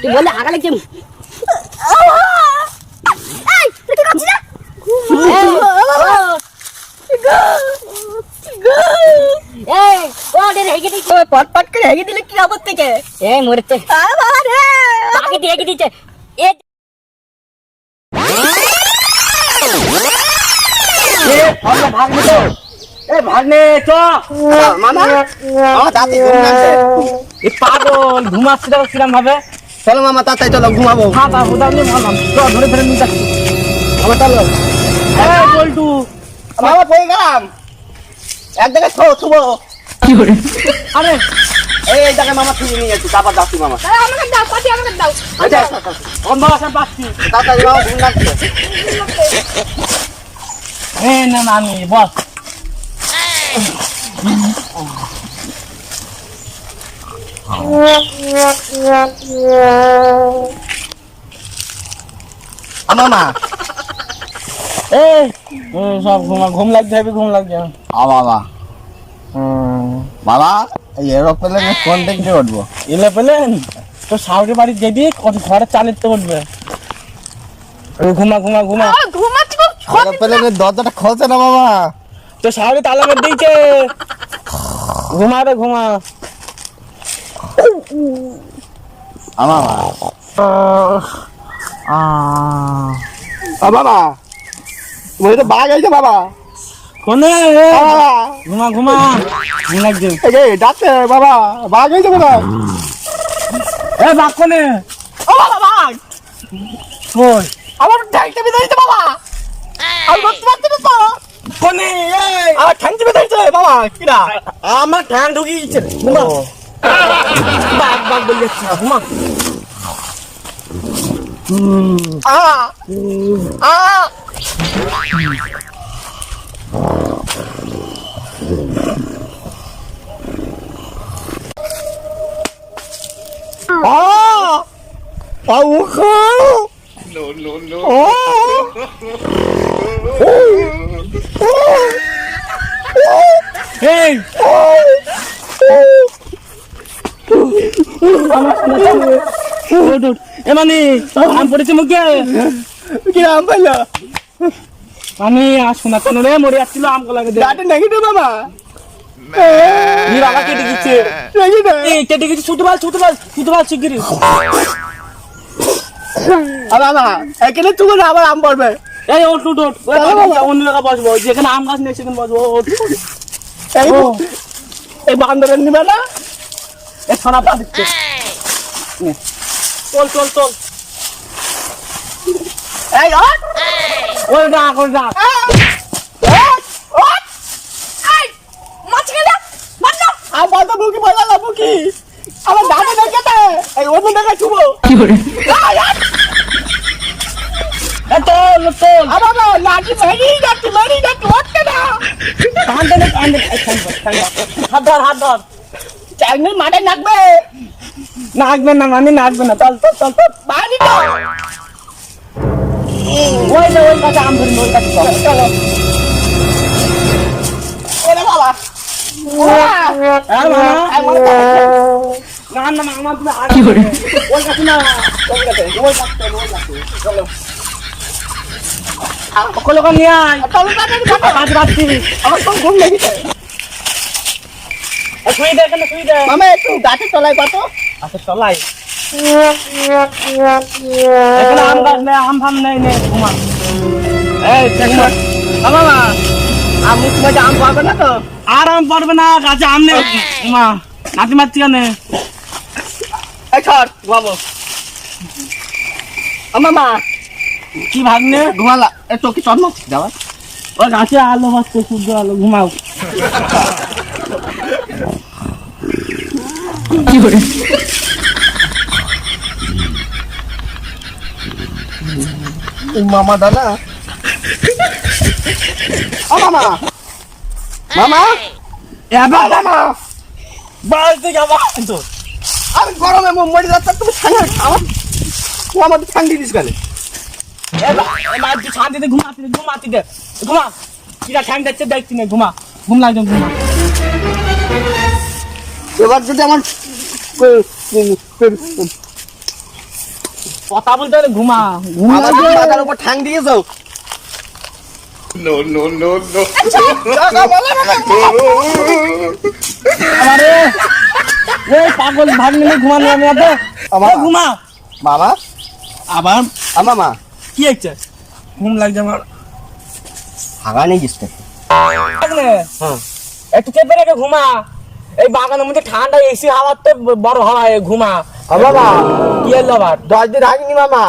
তুই বললে আগা লাগছে পট করে হেগে দিলে কি খবর থেকে মরেছে হেগে দিচ্ছে ভাগ্নে চ মামা পাগল ঘুমাচ্ছি তো কিরম ভাবে চলো মামা তাড়াতাড়ি চলো ঘুমাবো ধরে ফেলে নিয়ে যাচ্ছি আমার চলো বল্টু মামা পড়ে গেলাম এক জায়গায় ছুবো কি করে আরে এই জায়গায় মামা তুলে নিয়ে যাচ্ছি তারপর যাচ্ছি মামা আমাকে দাও পাটি আমাকে দাও আচ্ছা বন্ধ আসা পাচ্ছি তাড়াতাড়ি মামা ঘুম লাগছে না আমি বস মামা সব ঘুম লাগছে ঘুম লাগছে বাবা বাবা এই এরোপ্লেনে কোন দিক দিয়ে উঠবো এরোপ্লেন তো সাউরি বাড়ি যেবি ঘরে চালিয়ে তো উঠবে ঘুমা ঘুমা ঘুমা ঘুমাচ্ছি এরোপ্লেনের দরজাটা খোলছে না বাবা তো সাউরি তালা মেরে দিয়েছে ঘুমা রে ঘুমা বাবা তুমি তো বাঘ আইছে বাবা কোনে ঘুমা ঘুমা ঘুম লাগছে ডাকছে বাবা বাঘ আইছে কোথায় বাঘ কোনে ও বাবা বাঘ কই আমার ঠ্যাং চেপে ধরেছে বাবা আমি বলতে পারছি না তো কোনে আমার ঠ্যাং চেপে ধরেছে বাবা কিরা আমার ঠ্যাং ঢুকিয়ে গেছে ঘুমা বাঘ বাঘ বলে যাচ্ছি ঘুমা এমানি আম পড়েছে মুখে কি আম পাইলো আমি আর শোনা কেন রে মরে যাচ্ছিল আম গলাকে ডাটা নেগেটিভ বাবা বাবা কেটে গেছে কেটে গেছে ছুটে ভাল শিগগিরি বাবা এখানে তুমি আবার আম পড়বে এই ওট অন্য জায়গায় বসবো যেখানে আম গাছ নেই সেখানে বসবো এই বান্দরের নিবে না এই সোনা পা দিচ্ছে চল এই ওই ডাক আমার তো বুকি বলা বুকি আমার দাদা দেখে এই অন্য জায়গায় ছুবো কি করে চল আমার লাঠি মেরি যাচ্ছি উঠতে না হাত ধর চাইনিজ মাঠে নাকবে নাচবে না মানে নাচবে না চল বাড়ি তো ওই কাছে আম ধরি ওই কাছে চলো ওরে বাবা না আমার তুমি কি করে ওই কাছে না ওই কাছে চলো কলকা নিয়ে আয় কাজ রাখছি আমার তো ঘুম লেগেছে শুই দে মামা একটু গাছে তলায় কত আচ্ছা চলাই এখানে আম গাছ নেই আম ফাম নেই ঘুমা এই দেখো মামা আম মুখ আম পাবে না তো আর আম পারবে না গাছে আম নেই ঘুমা নাতি মারছি কেন এই ছাড় ঘুমাবো মামা কি ভাগ্নে ঘুমালা এ তো কি চন্ম যাওয়া ওই গাছে আলো বাজছে সূর্য আলো ঘুমাও কি করে মামা দাদা ও মামা এবার মামা বাস থেকে আবার তো আমি গরমে মরে যাচ্ছি তুমি আমাদের ঠান্ডি দিস গেলে শান্তিতে ঘুমা কিরা ঠ্যাং দেখছে দেখছি না, ঘুমা, ঘুম লাগছে, ঘুমা। এবার যদি আমার কথা বলতে হলে ঘুমা, আমার যদি মাথার উপর ঠ্যাং দিয়েছো আরে ওই পাগল ভাগ নিলে ঘুমানো আমি এত ঘুমা মামা আবার মামা কি হচ্ছে ঘুম লাগছে আমার হাগা নেই গেছে হ্যাঁ একটু চেপে রেখে ঘুমা এই বাগানের মধ্যে ঠান্ডা এসি হাওয়ার তো বড় হয় ঘুমা বাবা কি হলো আবার 10 দিন আগেনি মামা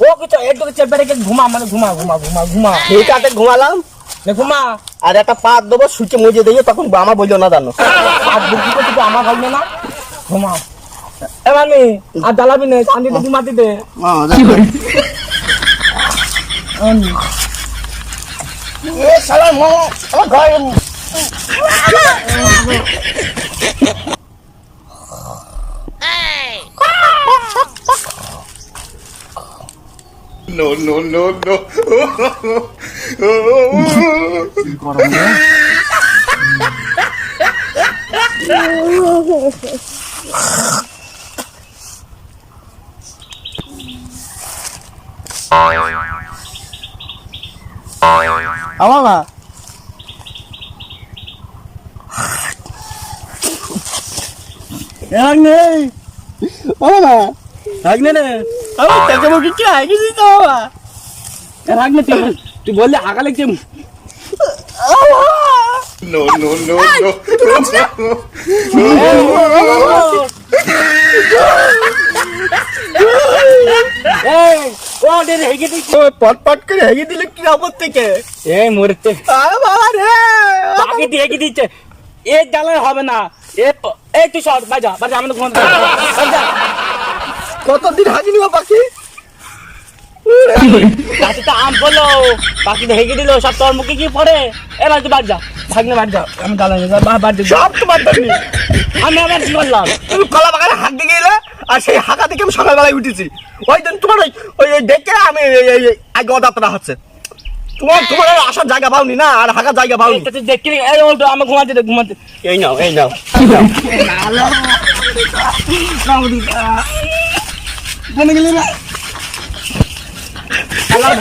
ও কিছু একটু চেপে রেখে ঘুমা মানে ঘুমা ঘুমা ঘুমা ঘুমা ঠিক আছে ঘুমালাম ঘুমা আর একটা পাত দেবো সুচে মুজে দিয়ে তখন আমার বললো না জানো আর বুদ্ধি করতে আমার ভাববে না ঘুমা এবার আর জ্বালাবি না চান্দিতে ঘুমাতিতে শালা আমার ঘরে No, no, no, no. আমার মা নেই আমার মা রাখলে রে আমার তাকে মুখে কি আগে দিত বাবা রাখলে তুই বললে হাগা লাগছে No, no, no, no. পট করে হেগে দিলে কি আপদ থেকে এই মরতে আরে বাবা রে বাকি দিয়ে কি দিচ্ছে এ জ্বালায় হবে না এই তুই সর বাজা বাজা আমি তো ঘুমাতে কতদিন হাজি নিবা পাখি গাছটা আম বললো বাকি হেগে দিল সব তোর মুখে কি পড়ে এবার তুই বাদ যা ভাগনে বাদ যা আমি জ্বালাই বাদ যা সব তোমার জন্য আমি আবার কি করলাম তুমি কলা বাগানে হাঁক দিয়ে গেলে আর সেই হাঁকা থেকে আমি সকালবেলায় উঠেছি ওই দিন তোমার ওই দেখে আমি আগে অদাতরা হচ্ছে তোমার আসার জায়গা পাওনি না আর হাঁকার জায়গা পাওনি তুই দেখি এই উল্টো আমি ঘুমাতে ঘুমাতে এই নাও ঘুমে গেলি না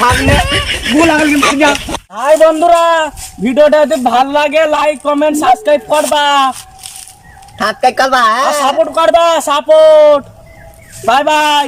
ভাগনে হাই বন্ধুরা ভিডিওটা যদি ভালো লাগে লাইক কমেন্ট সাবস্ক্রাইব করবা থাকতে করবা সাপোর্ট করবা সাপোর্ট বাই বাই